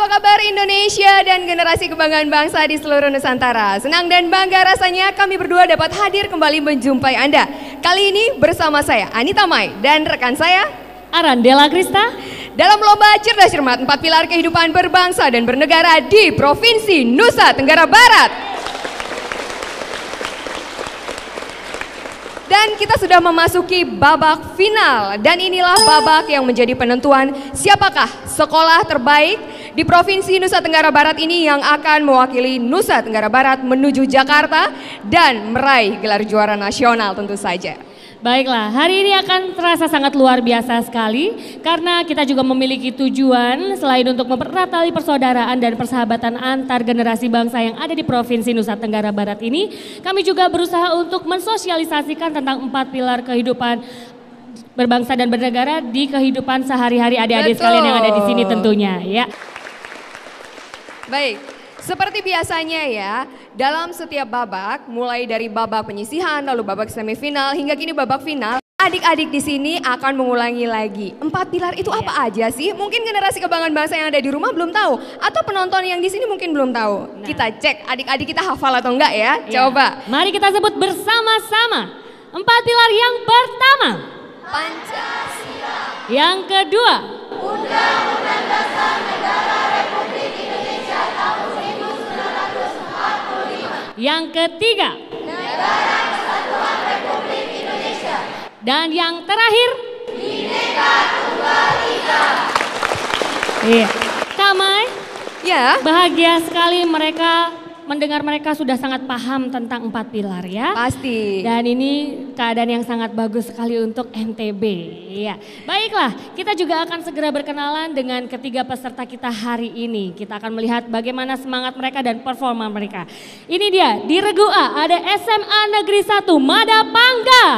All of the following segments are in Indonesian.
Apa kabar Indonesia dan generasi kebanggaan bangsa di seluruh Nusantara? Senang dan bangga rasanya kami berdua dapat hadir kembali menjumpai Anda. Kali ini bersama saya Anita Mai dan rekan saya Arandela Krista dalam lomba cerdas cermat 4 pilar kehidupan berbangsa dan bernegara di Provinsi Nusa Tenggara Barat. Dan kita sudah memasuki babak final dan inilah babak yang menjadi penentuan siapakah sekolah terbaik di Provinsi Nusa Tenggara Barat ini yang akan mewakili Nusa Tenggara Barat menuju Jakarta dan meraih gelar juara nasional tentu saja. Baiklah, hari ini akan terasa sangat luar biasa sekali karena kita juga memiliki tujuan selain untuk mempererat tali persaudaraan dan persahabatan antar generasi bangsa yang ada di Provinsi Nusa Tenggara Barat ini. Kami juga berusaha untuk mensosialisasikan tentang 4 pilar kehidupan berbangsa dan bernegara di kehidupan sehari-hari adik-adik sekalian yang ada di sini tentunya ya. Baik. Seperti biasanya ya, dalam setiap babak, mulai dari babak penyisihan, lalu babak semifinal, hingga kini babak final, adik-adik di sini akan mengulangi lagi. 4 pilar itu apa aja sih? Mungkin generasi kebanggaan bangsa yang ada di rumah belum tahu, atau penonton yang di sini mungkin belum tahu. Kita cek adik-adik kita hafal atau enggak ya? Coba. Mari kita sebut bersama-sama. 4 pilar yang pertama, Pancasila. Yang kedua, Undang-Undang Dasar Negara Republik Indonesia tahun 1945. yang ketiga, Negara Kesatuan Republik Indonesia. dan yang terakhir, Bhinneka Tunggal Ika. iya. Kamai, Ya, bahagia sekali mendengar mereka sudah sangat paham tentang 4 pilar ya. pasti. Dan ini keadaan yang sangat bagus sekali untuk NTB. Ya. Baiklah, kita juga akan segera berkenalan dengan ketiga peserta kita hari ini. Kita akan melihat bagaimana semangat mereka dan performa mereka. Ini dia, di Regu A ada SMA Negeri 1 Madapangga.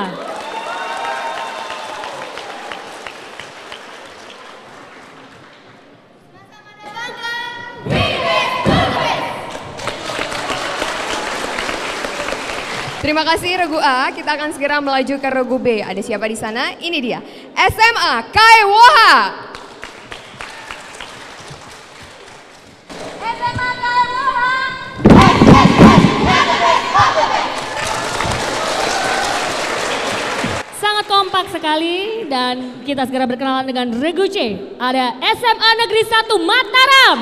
Terima kasih Regu A, kita akan segera melaju ke Regu B. Ada siapa di sana? Ini dia, SMA Kaiwoha. SMA Kaiwoha. Sangat kompak sekali dan kita segera berkenalan dengan Regu C. Ada SMA Negeri 1 Mataram.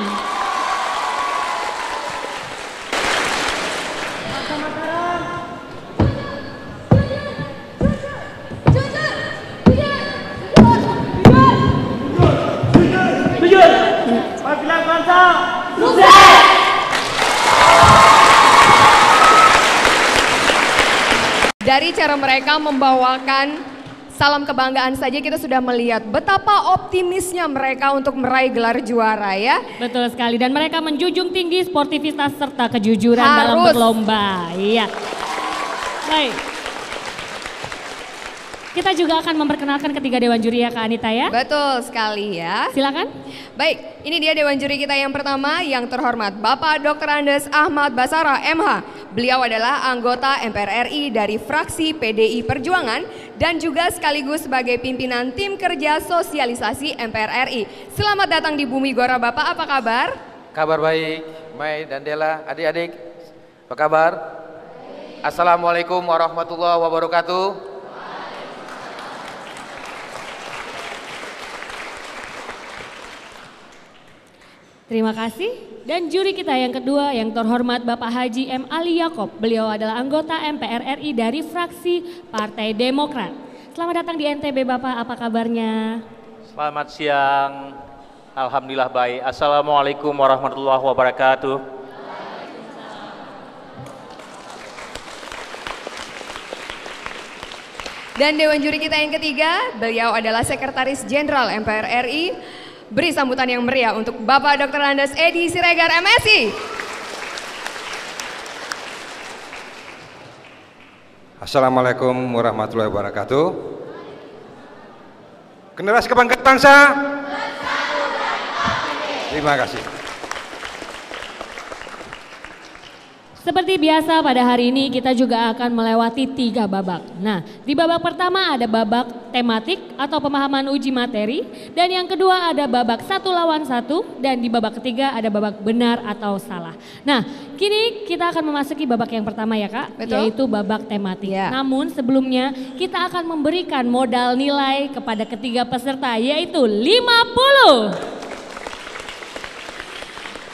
Dari cara mereka membawakan salam kebanggaan saja kita sudah melihat betapa optimisnya mereka untuk meraih gelar juara ya. Betul sekali, dan mereka menjunjung tinggi sportivitas serta kejujuran dalam berlomba. Iya. Baik. Kita juga akan memperkenalkan ketiga dewan juri ya Kak Anita ya. Betul sekali ya. Silakan. Baik, ini dia dewan juri kita yang pertama yang terhormat Bapak Dr. Andes Ahmad Basara MH. Beliau adalah anggota MPR RI dari fraksi PDI Perjuangan dan juga sekaligus sebagai pimpinan tim kerja sosialisasi MPR RI. Selamat datang di Bumi Gora Bapak, apa kabar? Kabar baik, Mai dan Dela, adik-adik, apa kabar? Assalamualaikum warahmatullahi wabarakatuh. Terima kasih. Dan juri kita yang kedua yang terhormat Bapak Haji M. Ali Yakob. Beliau adalah anggota MPR RI dari fraksi Partai Demokrat. Selamat datang di NTB Bapak, apa kabarnya? Selamat siang, alhamdulillah baik. Assalamualaikum warahmatullahi wabarakatuh. Dan dewan juri kita yang ketiga, beliau adalah Sekretaris Jenderal MPR RI. Beri sambutan yang meriah untuk Bapak Dr. Andes Edi Siregar MSI. Assalamualaikum warahmatullahi wabarakatuh. Generasi kebanggaan bangsa. Terima kasih. Seperti biasa pada hari ini kita juga akan melewati 3 babak. Nah, di babak pertama ada babak tematik atau pemahaman uji materi. Dan yang kedua ada babak 1 lawan 1. Dan di babak ketiga ada babak benar atau salah. Nah, kini kita akan memasuki babak yang pertama ya Kak. Betul. Yaitu babak tematik. Ya. Namun sebelumnya kita akan memberikan modal nilai kepada ketiga peserta yaitu 50.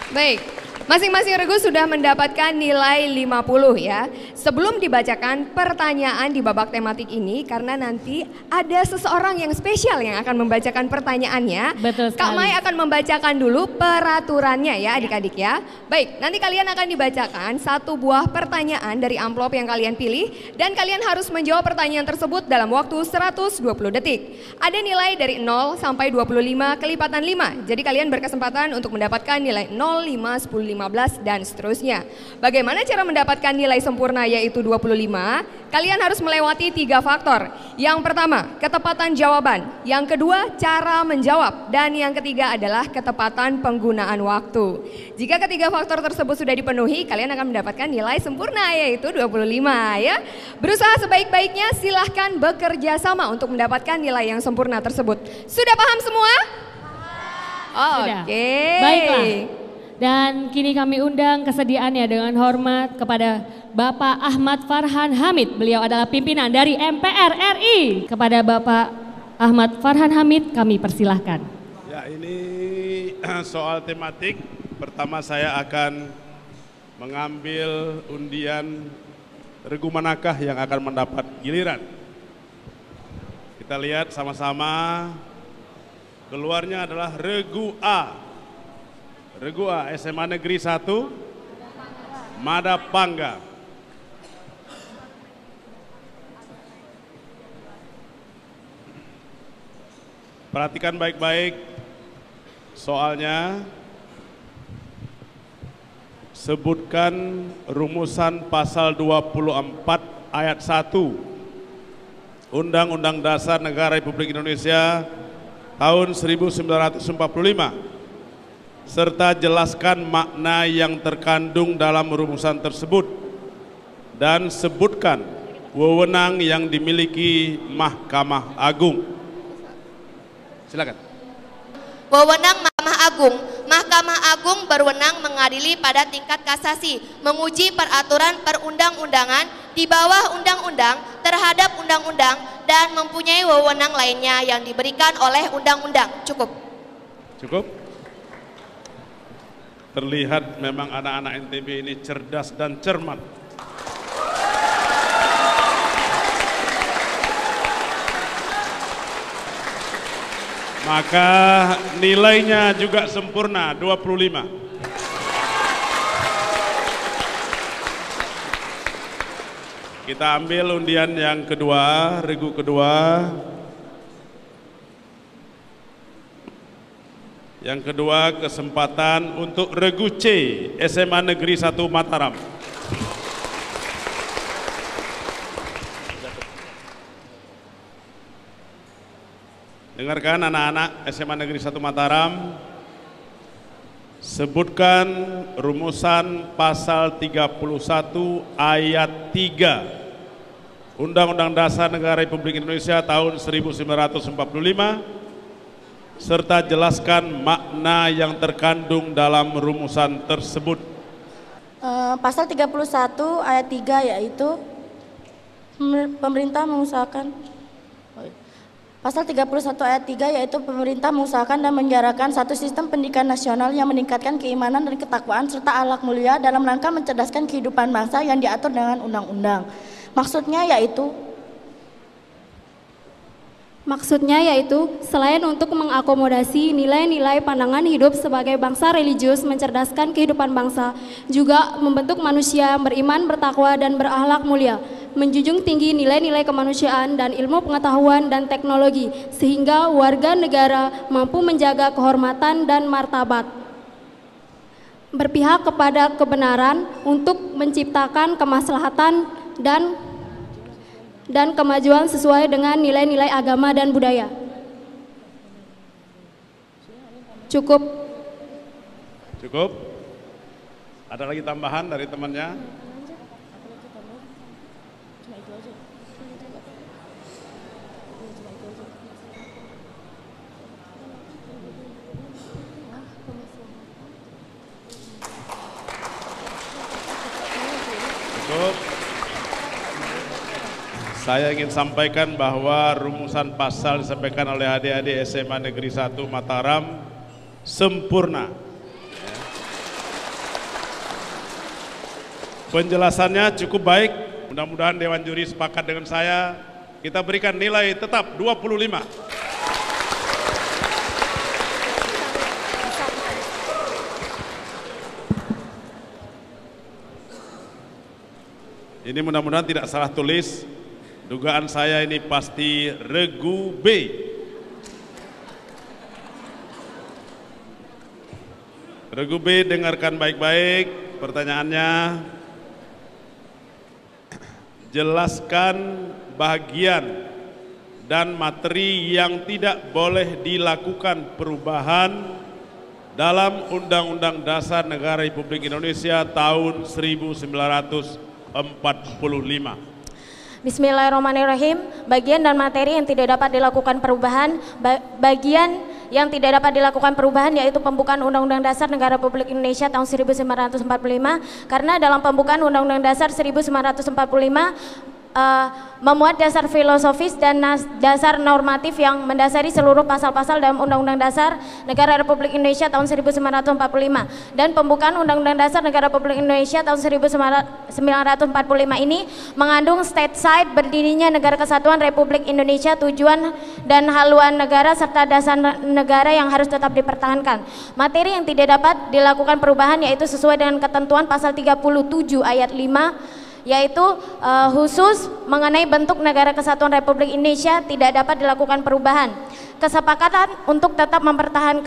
Baik, masing-masing regu sudah mendapatkan nilai 50 ya. Sebelum dibacakan pertanyaan di babak tematik ini, karena nanti ada seseorang yang spesial yang akan membacakan pertanyaannya. Betul sekali. Kak Mai akan membacakan dulu peraturannya ya adik-adik ya. Baik, nanti kalian akan dibacakan 1 buah pertanyaan dari amplop yang kalian pilih. Dan kalian harus menjawab pertanyaan tersebut dalam waktu 120 detik. Ada nilai dari 0 sampai 25 kelipatan 5. Jadi kalian berkesempatan untuk mendapatkan nilai 0, 5, 10, 15 dan seterusnya. Bagaimana cara mendapatkan nilai sempurna yaitu 25? Kalian harus melewati 3 faktor. Yang pertama, ketepatan jawaban. Yang kedua, cara menjawab. Dan yang ketiga adalah ketepatan penggunaan waktu. Jika ketiga faktor tersebut sudah dipenuhi, kalian akan mendapatkan nilai sempurna yaitu 25 ya. Berusaha sebaik-baiknya, silahkan bekerja sama untuk mendapatkan nilai yang sempurna tersebut. Sudah paham semua? Sudah. Oke. Baiklah. Dan kini kami undang kesediaannya dengan hormat kepada Bapak Ahmad Farhan Hamid. Beliau adalah pimpinan dari MPR RI. Kepada Bapak Ahmad Farhan Hamid kami persilahkan. Ya, ini soal tematik. Pertama saya akan mengambil undian regu manakah yang akan mendapat giliran. Kita lihat sama-sama. Keluarnya adalah regu A. Regu A, SMA Negeri 1, Madapangga. Perhatikan baik-baik soalnya. Sebutkan rumusan pasal 24 ayat 1 Undang-Undang Dasar Negara Republik Indonesia tahun 1945. Serta jelaskan makna yang terkandung dalam rumusan tersebut dan sebutkan wewenang yang dimiliki Mahkamah Agung. Silakan. Wewenang Mahkamah Agung. Mahkamah Agung berwenang mengadili pada tingkat kasasi, menguji peraturan perundang-undangan di bawah undang-undang terhadap undang-undang dan mempunyai wewenang lainnya yang diberikan oleh undang-undang. Cukup. Cukup. Terlihat memang anak-anak NTB ini cerdas dan cermat. Maka nilainya juga sempurna, 25. Kita ambil undian yang kedua, regu kedua. Yang kedua, kesempatan untuk regu C, SMA Negeri 1 Mataram. Dengarkan anak-anak SMA Negeri 1 Mataram. Sebutkan rumusan pasal 31 ayat 3 Undang-Undang Dasar Negara Republik Indonesia tahun 1945. Serta jelaskan makna yang terkandung dalam rumusan tersebut. Pasal 31 ayat 3 yaitu pemerintah mengusahakan. Pasal 31 ayat 3 yaitu pemerintah mengusahakan dan menjarakan satu sistem pendidikan nasional yang meningkatkan keimanan dan ketakwaan serta akhlak mulia dalam rangka mencerdaskan kehidupan bangsa yang diatur dengan undang-undang. Maksudnya yaitu selain untuk mengakomodasi nilai-nilai pandangan hidup sebagai bangsa religius mencerdaskan kehidupan bangsa, juga membentuk manusia beriman, bertakwa dan berakhlak mulia, menjunjung tinggi nilai-nilai kemanusiaan dan ilmu pengetahuan dan teknologi sehingga warga negara mampu menjaga kehormatan dan martabat, berpihak kepada kebenaran untuk menciptakan kemaslahatan dan kemajuan sesuai dengan nilai-nilai agama dan budaya. Cukup. Cukup. Ada lagi tambahan dari temannya? Cukup. Saya ingin sampaikan bahwa rumusan pasal disampaikan oleh adik-adik SMA Negeri 1 Mataram sempurna. Penjelasannya cukup baik. Mudah-mudahan Dewan Juri sepakat dengan saya. Kita berikan nilai tetap 25. Ini mudah-mudahan tidak salah tulis. Dugaan saya ini pasti regu B. Regu B, dengarkan baik-baik pertanyaannya. Jelaskan bagian dan materi yang tidak boleh dilakukan perubahan dalam Undang-Undang Dasar Negara Republik Indonesia tahun 1945. Bismillahirrahmanirrahim. Bagian dan materi yang tidak dapat dilakukan perubahan. Bagian yang tidak dapat dilakukan perubahan yaitu pembukaan Undang-Undang Dasar Negara Republik Indonesia tahun 1945, karena dalam pembukaan Undang-Undang Dasar 1945 memuat dasar filosofis dan dasar normatif yang mendasari seluruh pasal-pasal dalam Undang-Undang Dasar Negara Republik Indonesia tahun 1945, dan pembukaan Undang-Undang Dasar Negara Republik Indonesia tahun 1945 ini mengandung stateside, berdirinya Negara Kesatuan Republik Indonesia, tujuan dan haluan negara serta dasar negara yang harus tetap dipertahankan. Materi yang tidak dapat dilakukan perubahan yaitu sesuai dengan ketentuan pasal 37 ayat 5, yaitu khusus mengenai bentuk Negara Kesatuan Republik Indonesia tidak dapat dilakukan perubahan. Kesepakatan untuk tetap mempertahankan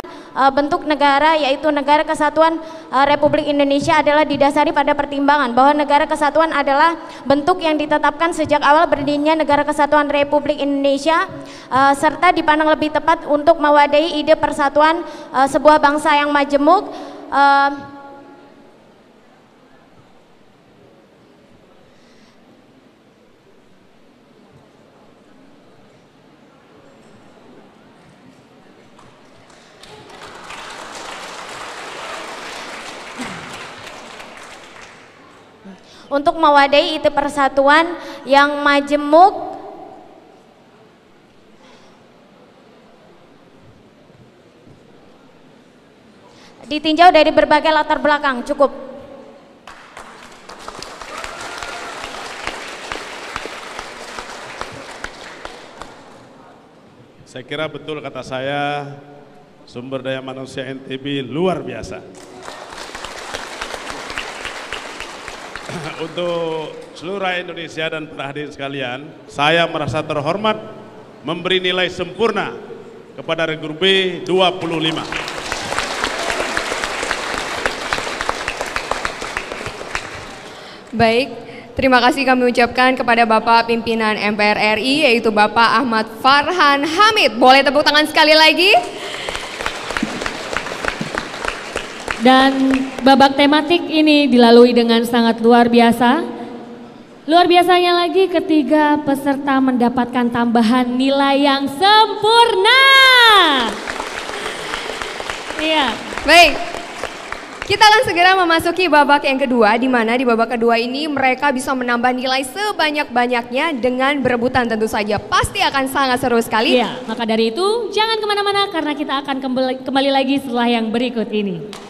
bentuk negara yaitu Negara Kesatuan Republik Indonesia adalah didasari pada pertimbangan bahwa Negara Kesatuan adalah bentuk yang ditetapkan sejak awal berdirinya Negara Kesatuan Republik Indonesia, serta dipandang lebih tepat untuk mewadahi ide persatuan sebuah bangsa yang majemuk. Untuk mewadahi itu persatuan yang majemuk ditinjau dari berbagai latar belakang. Cukup. Saya kira betul kata saya, sumber daya manusia NTB luar biasa. Untuk seluruh rakyat Indonesia dan para hadirin sekalian, saya merasa terhormat memberi nilai sempurna kepada regu B 25. Baik, terima kasih kami ucapkan kepada Bapak Pimpinan MPR RI yaitu Bapak Ahmad Farhan Hamid. Boleh tepuk tangan sekali lagi? Dan babak tematik ini dilalui dengan sangat luar biasa. Luar biasanya lagi ketiga peserta mendapatkan tambahan nilai yang sempurna. Iya. Baik, kita akan segera memasuki babak yang kedua, di mana di babak kedua ini mereka bisa menambah nilai sebanyak-banyaknya dengan berebutan tentu saja. Pasti akan sangat seru sekali. Iya, maka dari itu jangan kemana-mana karena kita akan kembali lagi setelah yang berikut ini.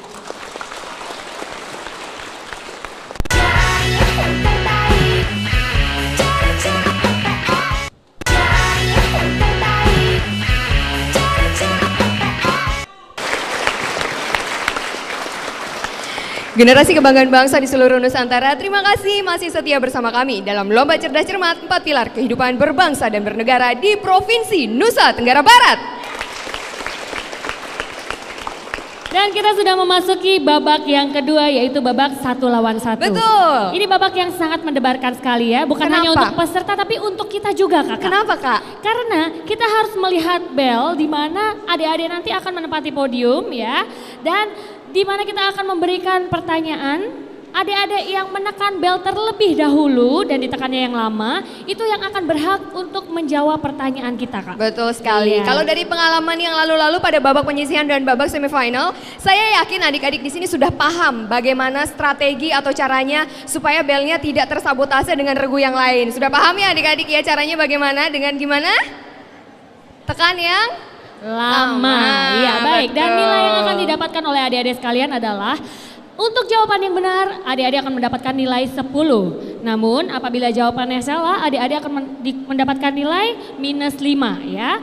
Generasi kebanggaan bangsa di seluruh Nusantara, terima kasih masih setia bersama kami dalam Lomba Cerdas Cermat 4 Pilar Kehidupan Berbangsa dan Bernegara di Provinsi Nusa Tenggara Barat. Dan kita sudah memasuki babak yang kedua, yaitu babak 1 lawan 1. Betul. Ini babak yang sangat mendebarkan sekali ya, bukan hanya untuk peserta tapi untuk kita juga Kakak. Kenapa Kak? Karena kita harus melihat bel di mana adik-adik nanti akan menempati podium ya. Dan di mana kita akan memberikan pertanyaan. Adik-adik yang menekan bel terlebih dahulu dan ditekannya yang lama, itu yang akan berhak untuk menjawab pertanyaan kita Kak. Betul sekali. Iya. Kalau dari pengalaman yang lalu-lalu pada babak penyisihan dan babak semifinal, saya yakin adik-adik di sini sudah paham bagaimana strategi atau caranya supaya belnya tidak tersabotase dengan regu yang lain. Sudah paham ya adik-adik ya caranya bagaimana? Dengan gimana? Tekan yang lama. Iya baik. Dan nilai yang akan didapatkan oleh adik-adik sekalian adalah untuk jawaban yang benar, adik-adik akan mendapatkan nilai 10. Namun apabila jawabannya salah, adik-adik akan mendapatkan nilai -5 ya.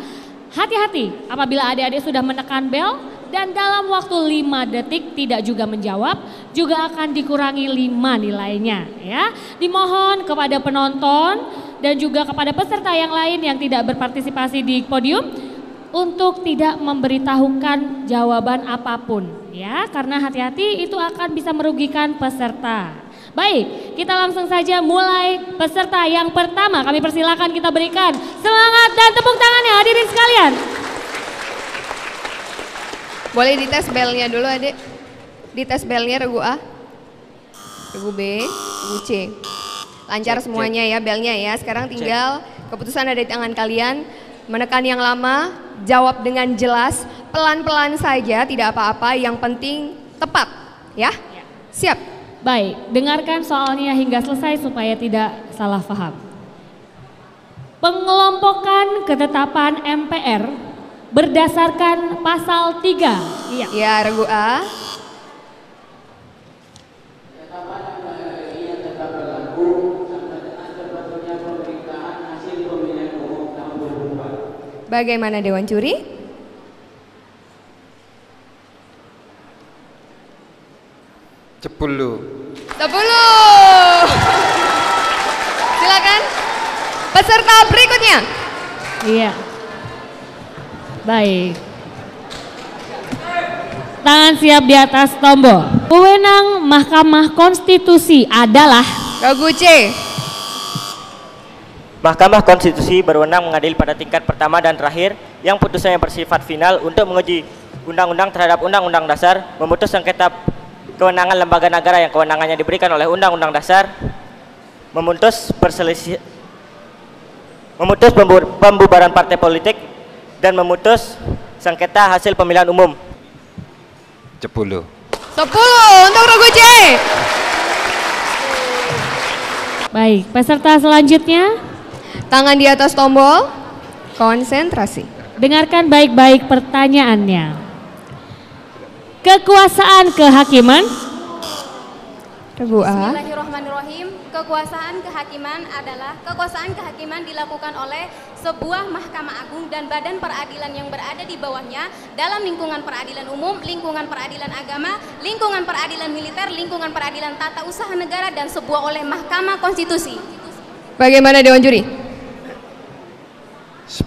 Hati-hati apabila adik-adik sudah menekan bel dan dalam waktu 5 detik tidak juga menjawab, juga akan dikurangi 5 nilainya ya. Dimohon kepada penonton dan juga kepada peserta yang lain yang tidak berpartisipasi di podium untuk tidak memberitahukan jawaban apapun ya, karena hati-hati itu akan bisa merugikan peserta. Baik, kita langsung saja mulai peserta yang pertama. Kami persilakan kita berikan semangat dan tepuk tangannya hadirin sekalian. Boleh dites belnya dulu adik. Dites belnya regu A, regu B, regu C. Lancar semuanya ya belnya ya. Sekarang tinggal keputusan ada di tangan kalian. Menekan yang lama, jawab dengan jelas, pelan-pelan saja, tidak apa-apa, yang penting tepat, ya? Siap? Baik, dengarkan soalnya hingga selesai supaya tidak salah paham. Pengelompokan ketetapan MPR berdasarkan pasal 3. Iya. Ya, regu A. Bagaimana Dewan Juri? 10. Silakan peserta berikutnya. Iya. Baik. Tangan siap di atas tombol. Wewenang Mahkamah Konstitusi adalah regu C. Mahkamah Konstitusi berwenang mengadili pada tingkat pertama dan terakhir yang putusannya bersifat final untuk menguji undang-undang terhadap undang-undang dasar, memutus sengketa kewenangan lembaga negara yang kewenangannya diberikan oleh undang-undang dasar, memutus pembubaran partai politik, dan memutus sengketa hasil pemilihan umum. 10 untuk regu C. Baik, peserta selanjutnya. Tangan di atas tombol, konsentrasi. Dengarkan baik-baik pertanyaannya. Kekuasaan kehakiman. Regu A. Bismillahirrahmanirrahim. Kekuasaan kehakiman adalah kekuasaan kehakiman dilakukan oleh sebuah mahkamah agung dan badan peradilan yang berada di bawahnya dalam lingkungan peradilan umum, lingkungan peradilan agama, lingkungan peradilan militer, lingkungan peradilan tata usaha negara, dan sebuah oleh Mahkamah Konstitusi. Bagaimana Dewan Juri? 10.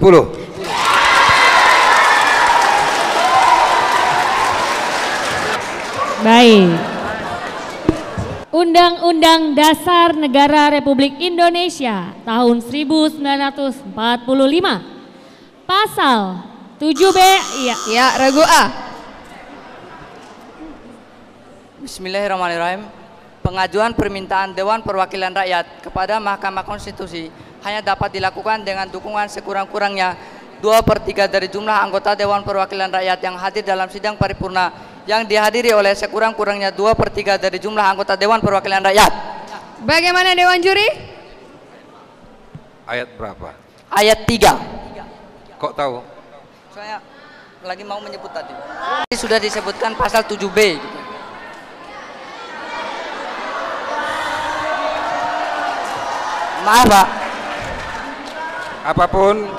Baik. Undang-Undang Dasar Negara Republik Indonesia tahun 1945. Pasal 7B, iya. Ya, regu A. Bismillahirrahmanirrahim. Pengajuan permintaan Dewan Perwakilan Rakyat kepada Mahkamah Konstitusi hanya dapat dilakukan dengan dukungan sekurang-kurangnya 2/3 dari jumlah anggota Dewan Perwakilan Rakyat yang hadir dalam sidang paripurna yang dihadiri oleh sekurang-kurangnya 2/3 dari jumlah anggota Dewan Perwakilan Rakyat. Bagaimana Dewan Juri? Ayat berapa? Ayat 3. Kok tahu? Saya lagi mau menyebut tadi. Sudah disebutkan pasal 7B. Maaf Pak. Apapun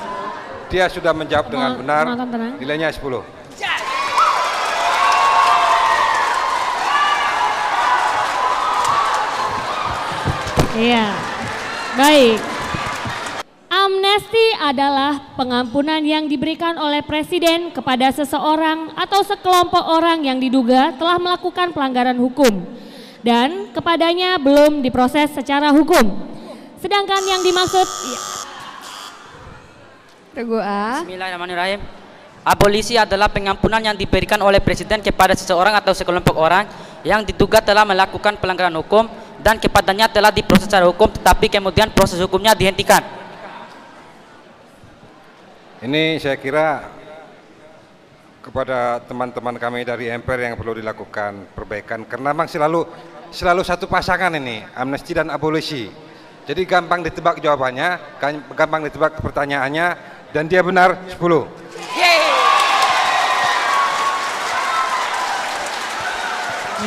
dia sudah menjawab dengan benar, tenang. nilainya 10. Iya, baik. Amnesti adalah pengampunan yang diberikan oleh presiden kepada seseorang atau sekelompok orang yang diduga telah melakukan pelanggaran hukum dan kepadanya belum diproses secara hukum. Sedangkan yang dimaksud Regu A. Bismillahirrahmanirrahim. Abolisi adalah pengampunan yang diberikan oleh presiden kepada seseorang atau sekelompok orang yang diduga telah melakukan pelanggaran hukum dan kepadanya telah diproses secara hukum tetapi kemudian proses hukumnya dihentikan. Ini saya kira kepada teman-teman kami dari MPR yang perlu dilakukan perbaikan karena memang selalu satu pasangan ini, amnesti dan abolisi. Jadi gampang ditebak jawabannya, gampang ditebak pertanyaannya, dan dia benar 10.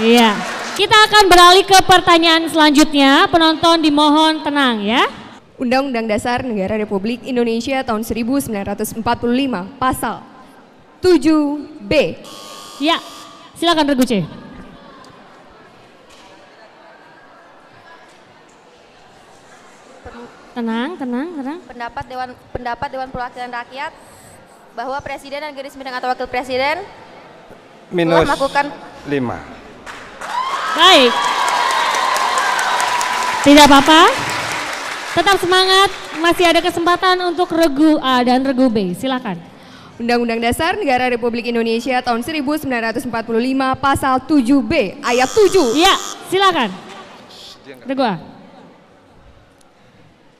Iya, kita akan beralih ke pertanyaan selanjutnya. Penonton dimohon tenang ya. Undang-Undang Dasar Negara Republik Indonesia tahun 1945, pasal 7B. Ya, silakan Regu C. Tenang. Pendapat Dewan Perwakilan Rakyat bahwa Presiden dan garis bintang atau Wakil Presiden minus telah melakukan 5. Baik. Tidak apa-apa. Tetap semangat, masih ada kesempatan untuk Regu A dan Regu B. Silakan. Undang-Undang Dasar Negara Republik Indonesia tahun 1945 pasal 7B ayat 7. Ya, silakan. Regu A.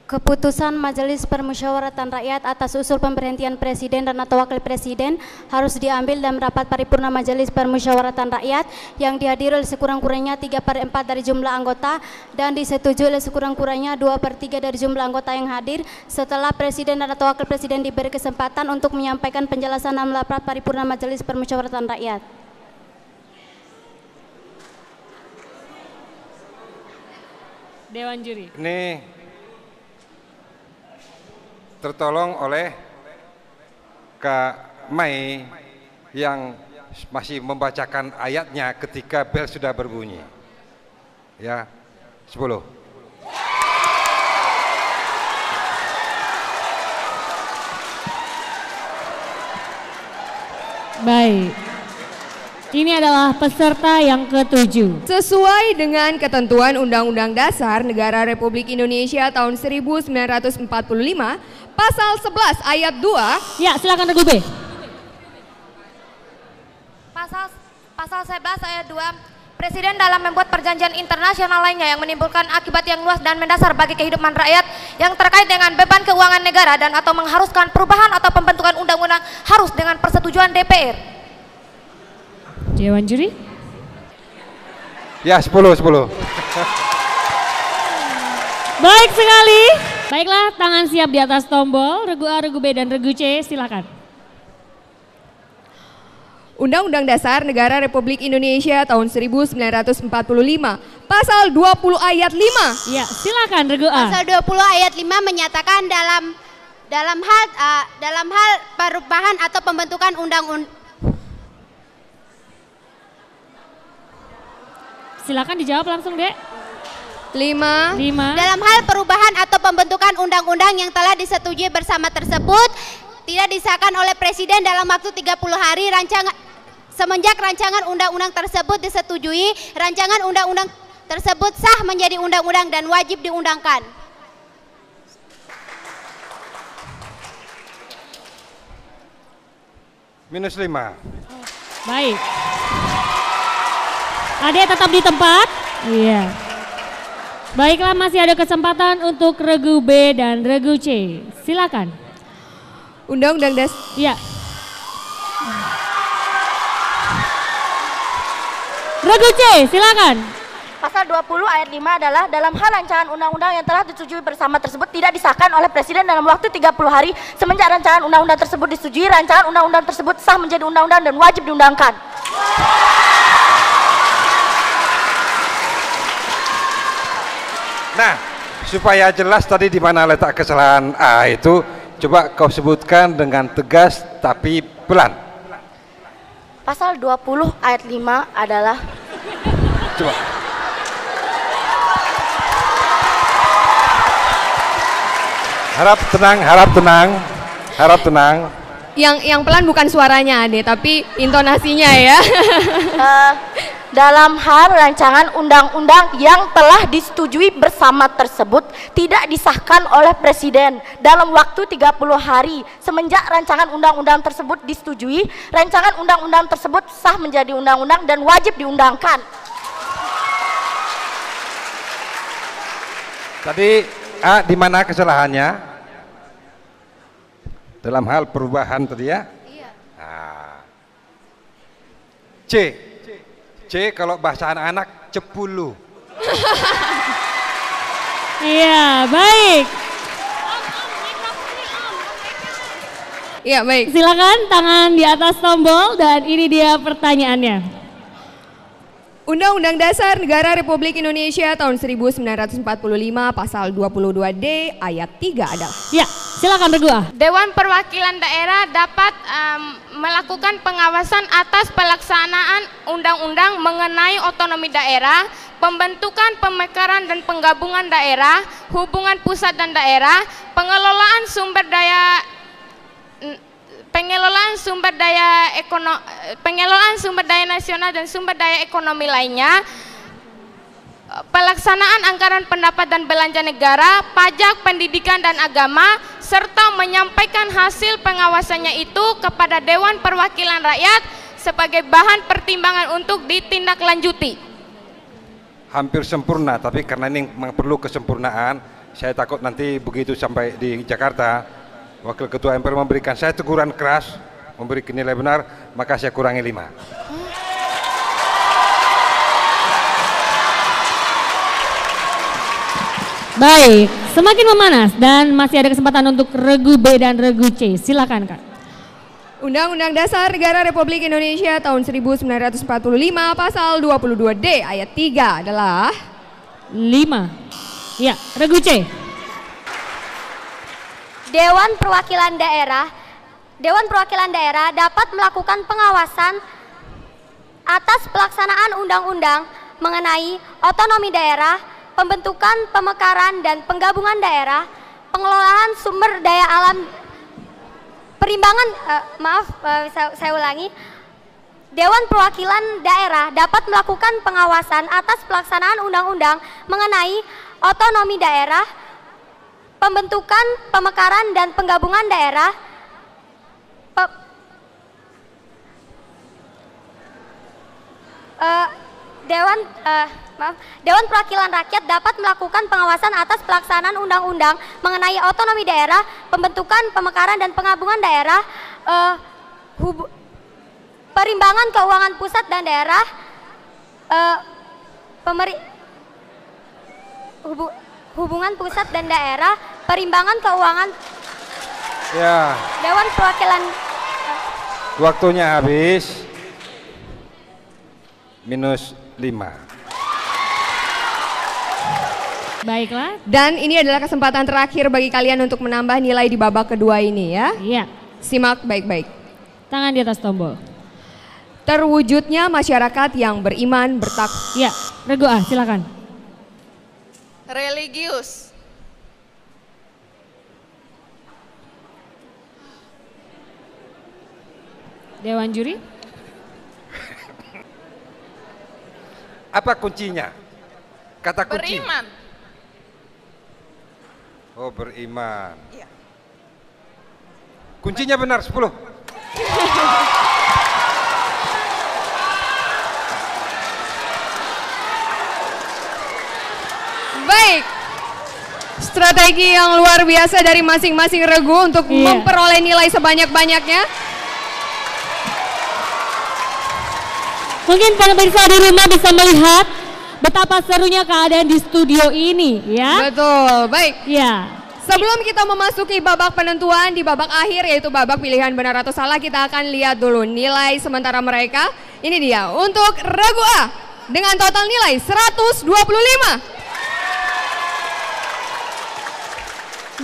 Keputusan Majelis Permusyawaratan Rakyat atas usul pemberhentian Presiden dan atau Wakil Presiden harus diambil dalam rapat paripurna Majelis Permusyawaratan Rakyat yang dihadiri sekurang-kurangnya 3/4 dari jumlah anggota dan disetujui oleh sekurang-kurangnya 2/3 dari jumlah anggota yang hadir setelah Presiden dan atau Wakil Presiden diberi kesempatan untuk menyampaikan penjelasan dalam rapat paripurna Majelis Permusyawaratan Rakyat. Dewan Juri. Ini tertolong oleh Kak Mai yang masih membacakan ayatnya ketika bel sudah berbunyi. Ya, 10. Baik. Ini adalah peserta yang ke-7. Sesuai dengan ketentuan Undang-Undang Dasar Negara Republik Indonesia tahun 1945, pasal 11 ayat 2. Ya, silakan Regu B. Pasal 11 ayat 2. Presiden dalam membuat perjanjian internasional lainnya yang menimbulkan akibat yang luas dan mendasar bagi kehidupan rakyat yang terkait dengan beban keuangan negara dan atau mengharuskan perubahan atau pembentukan undang-undang harus dengan persetujuan DPR. Dewan Juri. Ya, 10. Baik sekali. Baiklah, tangan siap di atas tombol. Regu A, Regu B, dan Regu C, silakan. Undang-Undang Dasar Negara Republik Indonesia tahun 1945, pasal 20 ayat 5. Ya, silakan Regu A. Pasal 20 ayat 5 menyatakan dalam hal perubahan atau pembentukan undang-undang. Silakan dijawab langsung, Dek. 5. Dalam hal perubahan atau pembentukan undang-undang yang telah disetujui bersama tersebut tidak disahkan oleh Presiden dalam waktu 30 hari semenjak rancangan undang-undang tersebut disetujui, rancangan undang-undang tersebut sah menjadi undang-undang dan wajib diundangkan. Minus 5. Baik. Adek tetap di tempat? Iya. Baiklah, masih ada kesempatan untuk Regu B dan Regu C. Silakan. Undang-Undang Dasar. Ya. Regu C, silakan. Pasal 20 ayat 5 adalah dalam hal rancangan undang-undang yang telah disetujui bersama tersebut tidak disahkan oleh Presiden dalam waktu 30 hari semenjak rancangan undang-undang tersebut disetujui, rancangan undang-undang tersebut sah menjadi undang-undang dan wajib diundangkan. Nah, supaya jelas tadi di mana letak kesalahan A itu, coba kau sebutkan dengan tegas tapi pelan. Pasal 20 ayat 5 adalah Coba. Harap tenang, harap tenang, harap tenang. Yang pelan bukan suaranya Ade, tapi intonasinya ya. Dalam hal rancangan undang-undang yang telah disetujui bersama tersebut tidak disahkan oleh Presiden dalam waktu 30 hari semenjak rancangan undang-undang tersebut disetujui, rancangan undang-undang tersebut sah menjadi undang-undang dan wajib diundangkan. Tadi A, di mana kesalahannya? Dalam hal perubahan tadi ya? Iya. Nah. C kalau bahasa anak-anak cepulu. Iya, baik. Iya, baik. Silakan tangan di atas tombol dan ini dia pertanyaannya. Undang-Undang Dasar Negara Republik Indonesia tahun 1945 pasal 22D ayat 3 adalah. Ya, silakan Regua. Dewan Perwakilan Daerah dapat melakukan pengawasan atas pelaksanaan undang-undang mengenai otonomi daerah, pembentukan, pemekaran dan penggabungan daerah, hubungan pusat dan daerah, pengelolaan sumber daya nasional dan sumber daya ekonomi lainnya, pelaksanaan anggaran pendapatan belanja negara, pajak, pendidikan dan agama, serta menyampaikan hasil pengawasannya itu kepada Dewan Perwakilan Rakyat sebagai bahan pertimbangan untuk ditindaklanjuti. Hampir sempurna, tapi karena ini memang perlu kesempurnaan, saya takut nanti begitu sampai di Jakarta Wakil Ketua MPR memberikan saya teguran keras, memberi nilai benar, maka saya kurangi 5. Baik, semakin memanas dan masih ada kesempatan untuk Regu B dan Regu C. Silakan Kak. Undang-Undang Dasar Negara Republik Indonesia tahun 1945 pasal 22D ayat 3 adalah 5. Ya, Regu C. Dewan Perwakilan Daerah dapat melakukan pengawasan atas pelaksanaan undang-undang mengenai otonomi daerah, pembentukan, pemekaran dan penggabungan daerah, pengelolaan sumber daya alam, perimbangan saya ulangi. Dewan Perwakilan Daerah dapat melakukan pengawasan atas pelaksanaan undang-undang mengenai otonomi daerah, pembentukan, pemekaran dan penggabungan daerah, Dewan Perwakilan Rakyat dapat melakukan pengawasan atas pelaksanaan undang-undang mengenai otonomi daerah, pembentukan, pemekaran dan penggabungan daerah, perimbangan keuangan pusat dan daerah, hubungan pusat dan daerah, perimbangan keuangan. Ya. Dewan Perwakilan. Waktunya habis. -5. Baiklah. Dan ini adalah kesempatan terakhir bagi kalian untuk menambah nilai di babak kedua ini ya. Iya. Simak baik-baik. Tangan di atas tombol. Terwujudnya masyarakat yang beriman bertakwa. Iya, Regu A, silakan. Religius. Dewan Juri. Apa kuncinya? Kata kunci. Beriman. Oh, beriman. Iya. Kuncinya benar 10. Baik. Strategi yang luar biasa dari masing-masing regu untuk memperoleh nilai sebanyak-banyaknya. Mungkin pemirsa di rumah bisa melihat betapa serunya keadaan di studio ini ya. Betul, baik. Ya. Sebelum kita memasuki babak penentuan di babak akhir yaitu babak pilihan benar atau salah, kita akan lihat dulu nilai sementara mereka. Ini dia untuk regu A dengan total nilai 125.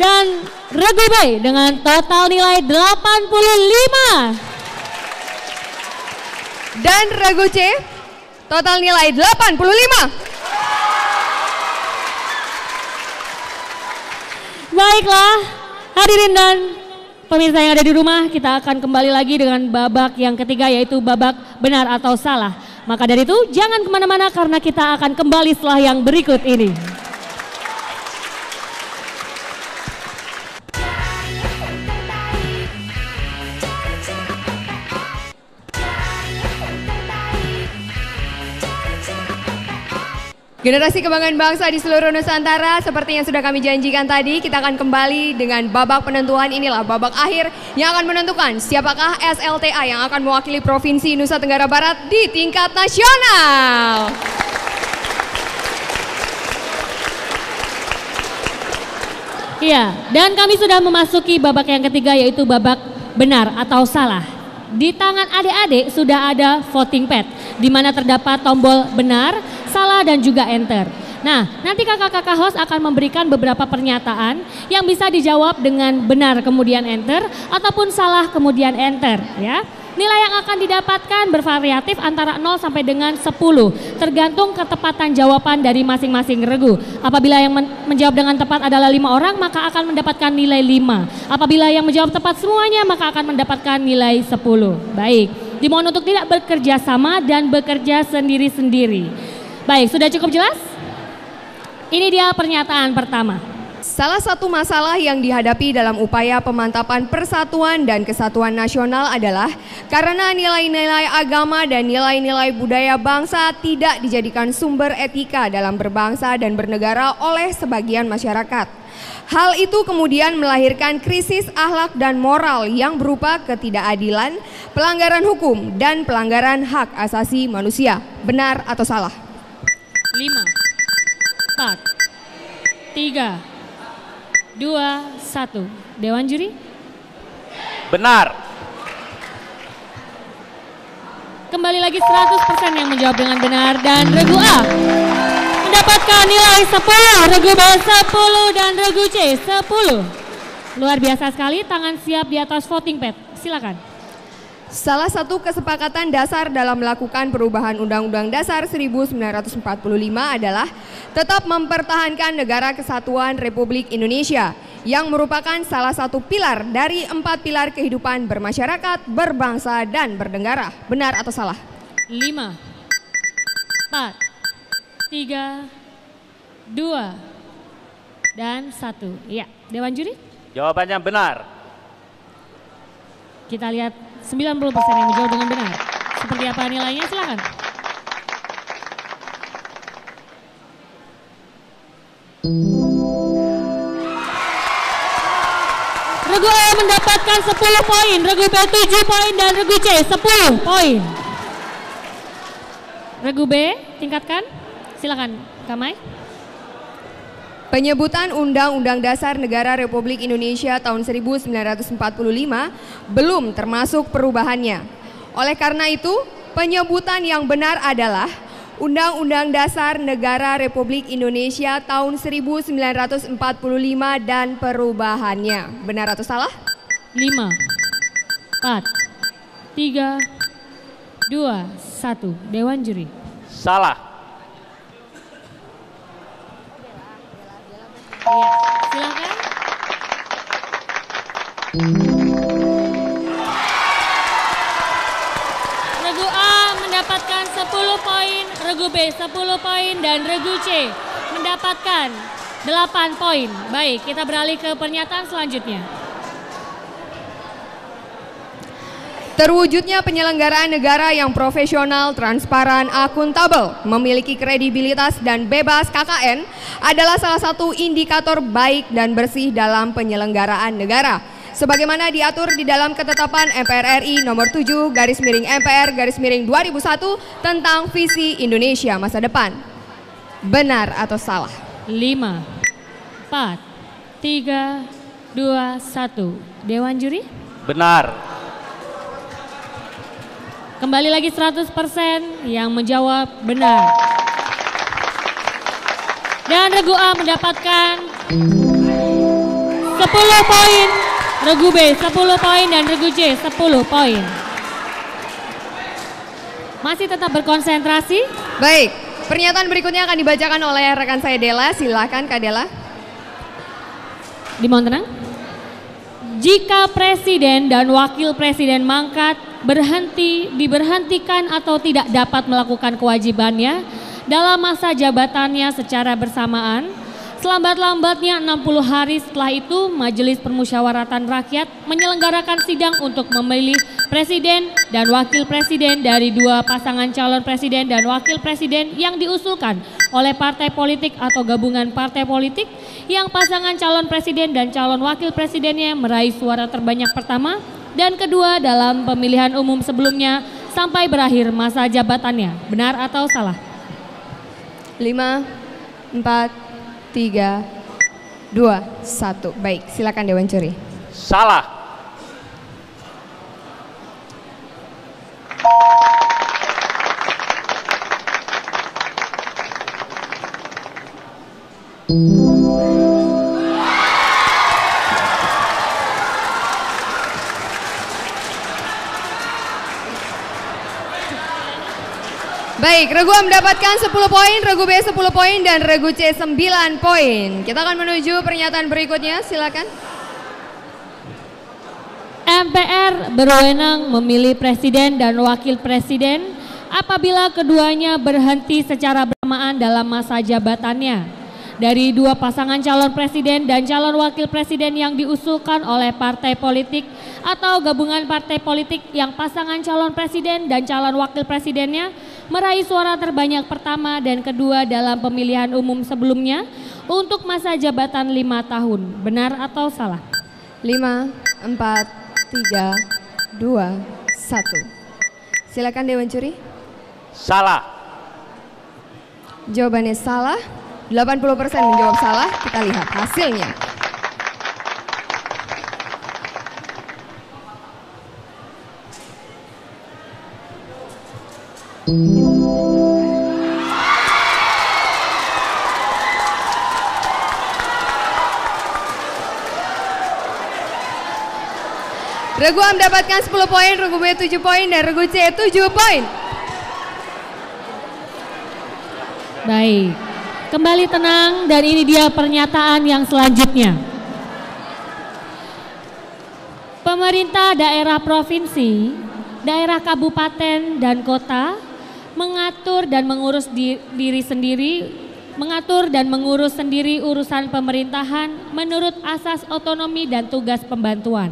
Dan regu B dengan total nilai 85. Dan regu C total nilai 85. Baiklah, Hadirin dan pemirsa yang ada di rumah, kita akan kembali lagi dengan babak yang ketiga, yaitu babak benar atau salah. Maka dari itu jangan kemana-mana karena kita akan kembali setelah yang berikut ini. Generasi kebanggaan bangsa di seluruh Nusantara, seperti yang sudah kami janjikan tadi, kita akan kembali dengan babak penentuan. Inilah babak akhir yang akan menentukan siapakah SLTA yang akan mewakili Provinsi Nusa Tenggara Barat di tingkat nasional. Iya, dan kami sudah memasuki babak yang ketiga, yaitu babak benar atau salah. Di tangan adik-adik sudah ada voting pad, di mana terdapat tombol benar, salah, dan juga enter. Nah, nanti kakak-kakak host akan memberikan beberapa pernyataan yang bisa dijawab dengan benar kemudian enter, ataupun salah kemudian enter, ya. Nilai yang akan didapatkan bervariatif antara 0 sampai dengan 10, tergantung ketepatan jawaban dari masing-masing regu. Apabila yang menjawab dengan tepat adalah 5 orang, maka akan mendapatkan nilai 5. Apabila yang menjawab tepat semuanya, maka akan mendapatkan nilai 10. Baik, dimohon untuk tidak bekerja sama dan bekerja sendiri-sendiri. Baik, sudah cukup jelas? Ini dia pernyataan pertama. Salah satu masalah yang dihadapi dalam upaya pemantapan persatuan dan kesatuan nasional adalah karena nilai-nilai agama dan nilai-nilai budaya bangsa tidak dijadikan sumber etika dalam berbangsa dan bernegara oleh sebagian masyarakat. Hal itu kemudian melahirkan krisis akhlak dan moral yang berupa ketidakadilan, pelanggaran hukum, dan pelanggaran hak asasi manusia. Benar atau salah? 5, 4, 3, 2, 1. Dewan juri? Benar. Kembali lagi 100% yang menjawab dengan benar, dan regu A mendapatkan nilai 10, regu B 10, dan regu C 10. Luar biasa sekali, tangan siap di atas voting pad. Silakan. Salah satu kesepakatan dasar dalam melakukan perubahan Undang-Undang Dasar 1945 adalah tetap mempertahankan Negara Kesatuan Republik Indonesia yang merupakan salah satu pilar dari 4 pilar kehidupan bermasyarakat, berbangsa, dan bernegara. Benar atau salah? 5, 4, 3, 2, dan 1. Ya, Dewan juri? Jawabannya benar. Kita lihat 90% yang menjawab dengan benar. Seperti apa nilainya? Silakan. Regu A mendapatkan 10 poin, regu B 7 poin, dan regu C 10 poin. Regu B, tingkatkan. Silakan, Kamai. Penyebutan Undang-Undang Dasar Negara Republik Indonesia tahun 1945 belum termasuk perubahannya. Oleh karena itu, penyebutan yang benar adalah Undang-Undang Dasar Negara Republik Indonesia tahun 1945 dan perubahannya. Benar atau salah? 5, 4, 3, 2, 1. Dewan juri. Salah. Iya, silakan. Regu A mendapatkan 10 poin, regu B 10 poin, dan regu C mendapatkan 8 poin. Baik, kita beralih ke pernyataan selanjutnya. Terwujudnya penyelenggaraan negara yang profesional, transparan, akuntabel, memiliki kredibilitas dan bebas KKN adalah salah satu indikator baik dan bersih dalam penyelenggaraan negara. Sebagaimana diatur di dalam ketetapan MPR RI nomor 7/MPR/2001 tentang visi Indonesia masa depan. Benar atau salah? 5, 4, 3, 2, 1. Dewan juri? Benar. Kembali lagi 100% yang menjawab benar. Dan regu A mendapatkan 10 poin, regu B 10 poin, dan regu C 10 poin. Masih tetap berkonsentrasi? Baik, pernyataan berikutnya akan dibacakan oleh rekan saya Dela. Silakan Kak Dela. Dimohon tenang. Jika presiden dan wakil presiden mangkat, diberhentikan atau tidak dapat melakukan kewajibannya dalam masa jabatannya secara bersamaan, selambat-lambatnya 60 hari setelah itu Majelis Permusyawaratan Rakyat menyelenggarakan sidang untuk memilih presiden dan wakil presiden dari dua pasangan calon presiden dan wakil presiden yang diusulkan oleh partai politik atau gabungan partai politik yang pasangan calon presiden dan calon wakil presidennya meraih suara terbanyak pertama dan kedua dalam pemilihan umum sebelumnya sampai berakhir masa jabatannya. Benar atau salah? 5, 4, 3, 2, 1. Baik, silakan Dewan Juri. Salah. Baik, Regu A mendapatkan 10 poin, Regu B 10 poin, dan Regu C 9 poin. Kita akan menuju pernyataan berikutnya, silakan. MPR berwenang memilih presiden dan wakil presiden apabila keduanya berhenti secara bersamaan dalam masa jabatannya dari dua pasangan calon presiden dan calon wakil presiden yang diusulkan oleh partai politik atau gabungan partai politik yang pasangan calon presiden dan calon wakil presidennya meraih suara terbanyak pertama dan kedua dalam pemilihan umum sebelumnya untuk masa jabatan 5 tahun. Benar atau salah? 5, 4, 3, 2, 1. Silakan Dewan Juri. Salah. Jawabannya salah. 80% menjawab salah. Kita lihat hasilnya. Regu A mendapatkan 10 poin, Regu B 7 poin, dan Regu C 7 poin. Baik, kembali tenang dan ini dia pernyataan yang selanjutnya. Pemerintah daerah provinsi, daerah kabupaten dan kota mengatur dan mengurus mengurus sendiri urusan pemerintahan menurut asas otonomi dan tugas pembantuan.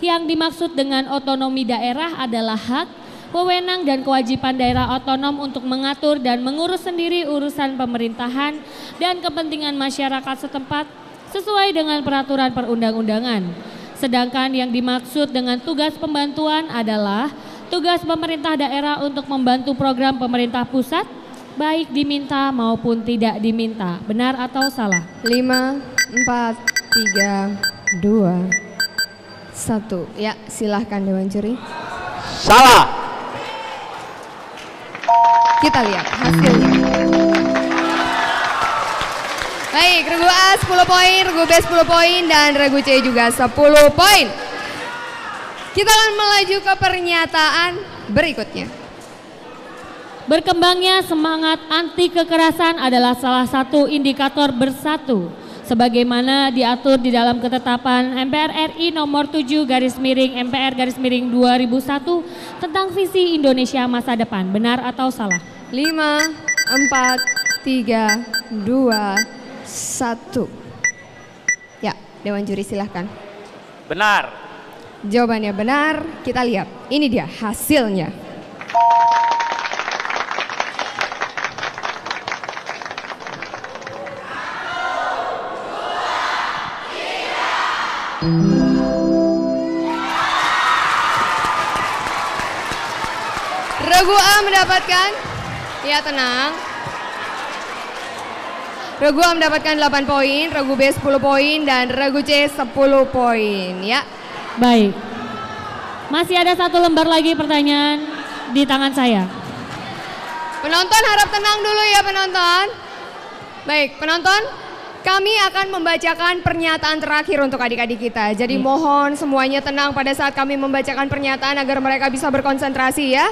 Yang dimaksud dengan otonomi daerah adalah hak, wewenang dan kewajiban daerah otonom untuk mengatur dan mengurus sendiri urusan pemerintahan dan kepentingan masyarakat setempat sesuai dengan peraturan perundang-undangan. Sedangkan yang dimaksud dengan tugas pembantuan adalah tugas pemerintah daerah untuk membantu program pemerintah pusat, baik diminta maupun tidak diminta. Benar atau salah? 5, 4, 3, 2, 1. Ya, silahkan Dewan Juri. Salah. Kita lihat hasilnya. Baik, Regu A 10 poin, Regu B 10 poin, dan Regu C juga 10 poin. Kita akan melaju ke pernyataan berikutnya. Berkembangnya semangat anti kekerasan adalah salah satu indikator bersatu sebagaimana diatur di dalam ketetapan MPR RI nomor 7/MPR/2001 tentang visi Indonesia masa depan. Benar atau salah? 5, 4, 3, 2, 1. Ya, Dewan Juri silahkan. Benar. Jawabannya benar, kita lihat. Ini dia hasilnya. Regu A mendapatkan, ya tenang. Regu A mendapatkan 8 poin, Regu B 10 poin, dan Regu C 10 poin. Ya. Baik. Masih ada satu lembar lagi pertanyaan di tangan saya. Penonton harap tenang dulu ya penonton. Baik, penonton, kami akan membacakan pernyataan terakhir untuk adik-adik kita. Jadi mohon semuanya tenang pada saat kami membacakan pernyataan agar mereka bisa berkonsentrasi ya.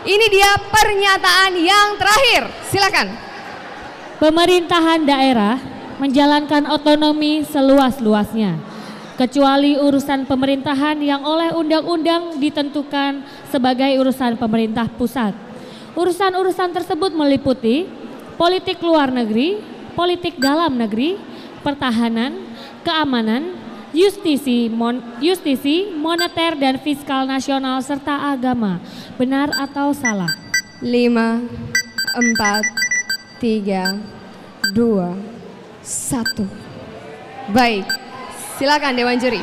Ini dia pernyataan yang terakhir. Silakan. Pemerintahan daerah menjalankan otonomi seluas-luasnya. kecuali urusan pemerintahan yang oleh undang-undang ditentukan sebagai urusan pemerintah pusat. Urusan-urusan tersebut meliputi politik luar negeri, politik dalam negeri, pertahanan, keamanan, justisi, moneter dan fiskal nasional serta agama. Benar atau salah? 5, 4, 3, 2, 1. Baik, silakan Dewan Juri.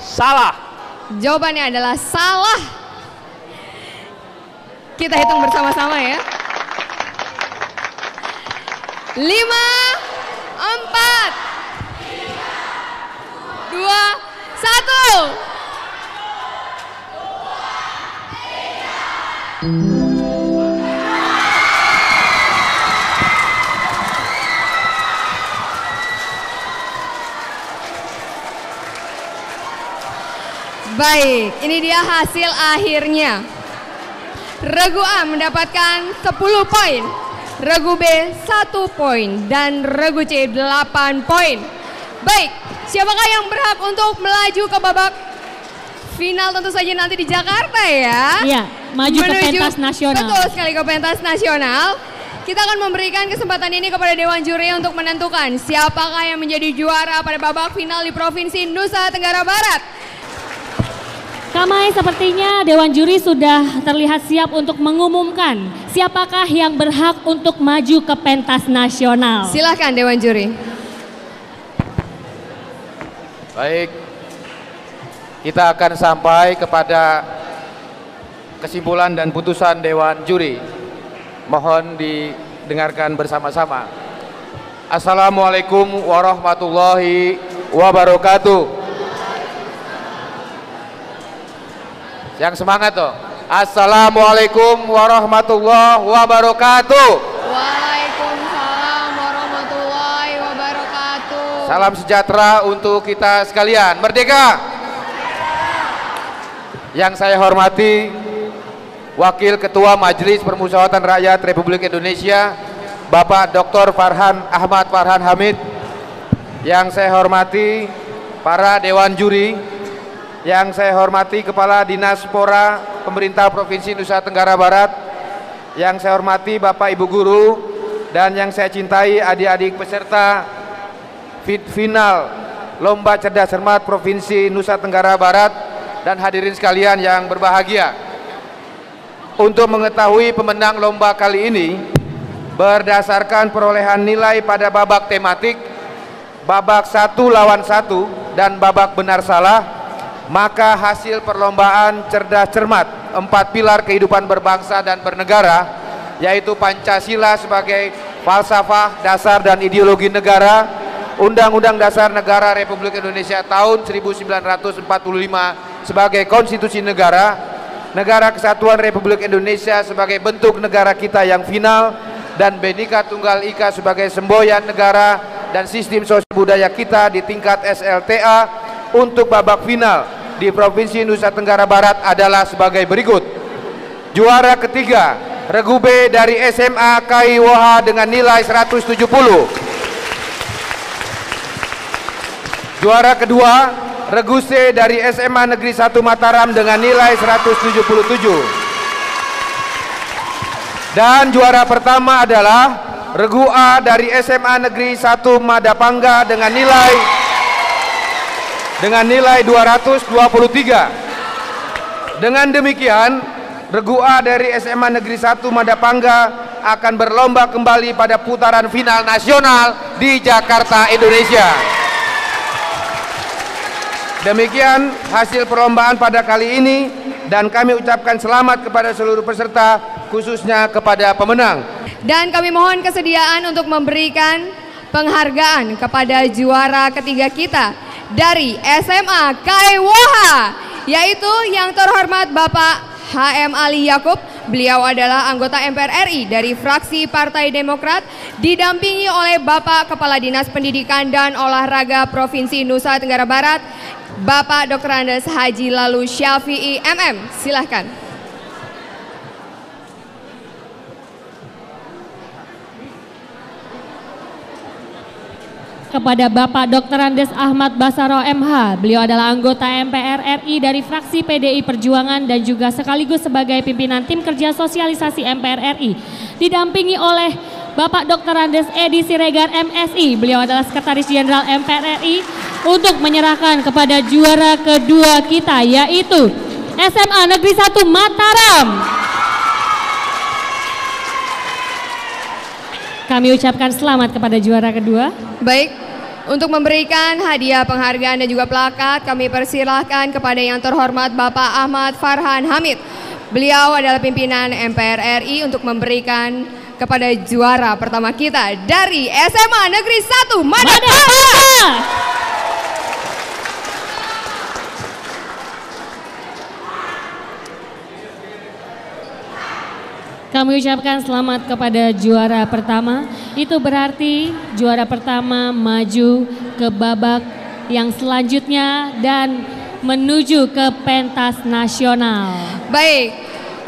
Salah. Jawabannya adalah salah. Kita hitung bersama-sama ya. 5, 4, 2, 1. Baik, ini dia hasil akhirnya. Regu A mendapatkan 10 poin, Regu B 1 poin, dan Regu C 8 poin. Baik, siapakah yang berhak untuk melaju ke babak final tentu saja nanti di Jakarta ya? Iya, maju ke pentas nasional. Betul sekali, ke pentas nasional. Kita akan memberikan kesempatan ini kepada Dewan Juri untuk menentukan siapakah yang menjadi juara pada babak final di Provinsi Nusa Tenggara Barat. Kamai, sepertinya Dewan Juri sudah terlihat siap untuk mengumumkan siapakah yang berhak untuk maju ke pentas nasional. Silakan Dewan Juri. Baik, kita akan sampai kepada kesimpulan dan putusan Dewan Juri. Mohon didengarkan bersama-sama. Assalamualaikum warahmatullahi wabarakatuh. Yang semangat toh. Assalamualaikum warahmatullahi wabarakatuh. Waalaikumsalam warahmatullahi wabarakatuh. Salam sejahtera untuk kita sekalian. Merdeka. Yang saya hormati Wakil Ketua Majelis Permusyawaratan Rakyat Republik Indonesia, Bapak Dr. Ahmad Farhan Hamid. Yang saya hormati para Dewan Juri. Yang saya hormati Kepala Dinas Pora Pemerintah Provinsi Nusa Tenggara Barat, yang saya hormati Bapak Ibu Guru, dan yang saya cintai adik-adik peserta final Lomba Cerdas Cermat Provinsi Nusa Tenggara Barat, dan hadirin sekalian yang berbahagia. Untuk mengetahui pemenang lomba kali ini, berdasarkan perolehan nilai pada babak tematik, babak 1 lawan 1, dan babak benar salah, maka hasil perlombaan cerdas cermat 4 pilar kehidupan berbangsa dan bernegara, yaitu Pancasila sebagai falsafah dasar dan ideologi negara, Undang-Undang Dasar Negara Republik Indonesia tahun 1945 sebagai konstitusi negara, Negara Kesatuan Republik Indonesia sebagai bentuk negara kita yang final, dan Bhinneka Tunggal Ika sebagai semboyan negara dan sistem sosial budaya kita di tingkat SLTA untuk babak final di Provinsi Nusa Tenggara Barat adalah sebagai berikut. Juara ketiga, Regu B dari SMA KI Woha dengan nilai 170. Juara kedua, Regu C dari SMA Negeri 1 Mataram dengan nilai 177. Dan juara pertama adalah Regu A dari SMA Negeri 1 Madapangga dengan nilai 223. Dengan demikian, Regu A dari SMA Negeri 1 Madapangga akan berlomba kembali pada putaran final nasional di Jakarta, Indonesia. Demikian hasil perlombaan pada kali ini, dan kami ucapkan selamat kepada seluruh peserta, khususnya kepada pemenang. Dan kami mohon kesediaan untuk memberikan penghargaan kepada juara ketiga kita dari SMA KI Woha, yaitu yang terhormat Bapak HM Ali Yakub. Beliau adalah anggota MPR RI dari fraksi Partai Demokrat, didampingi oleh Bapak Kepala Dinas Pendidikan dan Olahraga Provinsi Nusa Tenggara Barat, Bapak Dr. Andes Haji Lalu Syafi'i MM. Silahkan. kepada Bapak Dr. Andes Ahmad Basaro MH. Beliau adalah anggota MPR RI dari fraksi PDI Perjuangan dan juga sekaligus sebagai pimpinan tim kerja sosialisasi MPR RI. Didampingi oleh Bapak Dr. Andes Edi Siregar MSI. Beliau adalah Sekretaris Jenderal MPR RI untuk menyerahkan kepada juara kedua kita, yaitu SMA Negeri 1 Mataram. Kami ucapkan selamat kepada juara kedua. Baik, untuk memberikan hadiah penghargaan dan juga plakat, kami persilahkan kepada yang terhormat Bapak Ahmad Farhan Hamid. Beliau adalah pimpinan MPR RI untuk memberikan kepada juara pertama kita dari SMA Negeri 1 Madapanga. Kami ucapkan selamat kepada juara pertama. Itu berarti juara pertama maju ke babak yang selanjutnya dan menuju ke pentas nasional. Baik,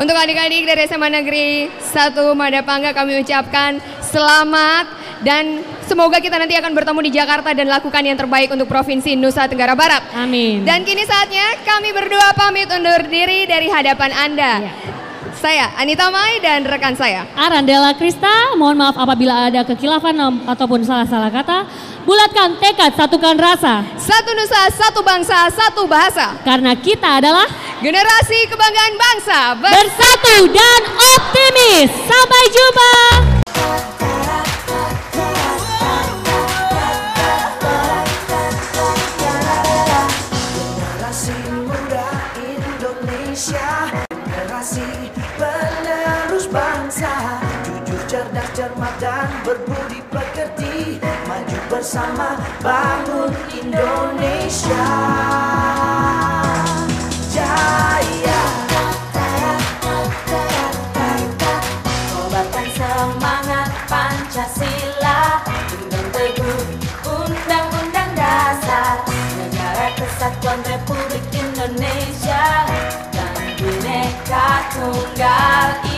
untuk adik-adik dari SMA Negeri 1 Madapanga kami ucapkan selamat dan semoga kita nanti akan bertemu di Jakarta dan lakukan yang terbaik untuk Provinsi Nusa Tenggara Barat. Amin. Dan kini saatnya kami berdua pamit undur diri dari hadapan Anda. Ya. Saya Anita Mai dan rekan saya Arandela Krista. Mohon maaf apabila ada kekilafan ataupun salah-salah kata. Bulatkan tekad, satukan rasa. Satu nusa, satu bangsa, satu bahasa. Karena kita adalah generasi kebanggaan bangsa. Bersatu dan optimis. Sampai jumpa. Generasi muda Indonesia, generasi penerus bangsa, jujur, cerdas, cermat dan berbudi pekerti, maju bersama bangun Indonesia jaya. Kobarkan semangat Pancasila, pegang teguh Undang-Undang Dasar Negara Kesatuan Republik Indonesia dan Bhinneka Tunggal Ika.